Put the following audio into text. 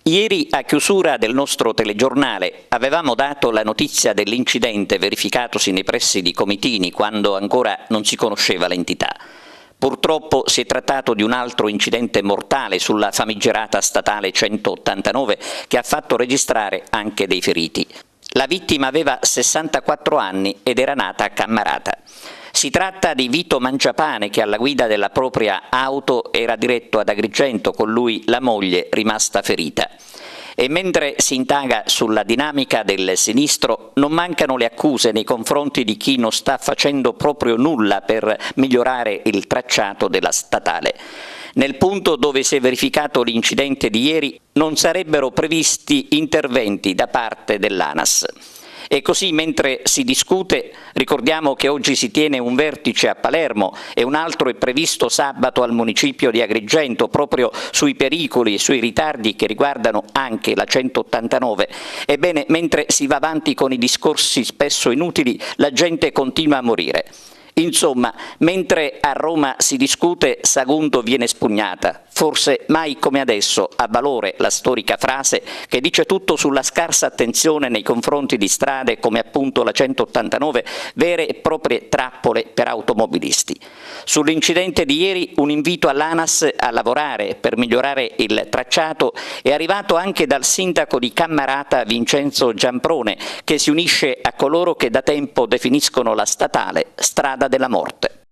Ieri, a chiusura del nostro telegiornale, avevamo dato la notizia dell'incidente verificatosi nei pressi di Comitini quando ancora non si conosceva l'entità. Purtroppo si è trattato di un altro incidente mortale sulla famigerata statale 189 che ha fatto registrare anche dei feriti. La vittima aveva 64 anni ed era nata a Cammarata. Si tratta di Vito Mangiapane che alla guida della propria auto era diretto ad Agrigento, con lui la moglie rimasta ferita. E mentre si indaga sulla dinamica del sinistro, non mancano le accuse nei confronti di chi non sta facendo proprio nulla per migliorare il tracciato della statale. Nel punto dove si è verificato l'incidente di ieri non sarebbero previsti interventi da parte dell'ANAS. E così, mentre si discute, ricordiamo che oggi si tiene un vertice a Palermo e un altro è previsto sabato al municipio di Agrigento proprio sui pericoli e sui ritardi che riguardano anche la 189. Ebbene, mentre si va avanti con i discorsi spesso inutili, la gente continua a morire. Insomma, mentre a Roma si discute, Sagunto viene spugnata. Forse mai come adesso ha valore la storica frase che dice tutto sulla scarsa attenzione nei confronti di strade come appunto la 189, vere e proprie trappole per automobilisti. Sull'incidente di ieri un invito all'ANAS a lavorare per migliorare il tracciato è arrivato anche dal sindaco di Cammarata Vincenzo Giamprone, che si unisce a coloro che da tempo definiscono la statale strada della morte.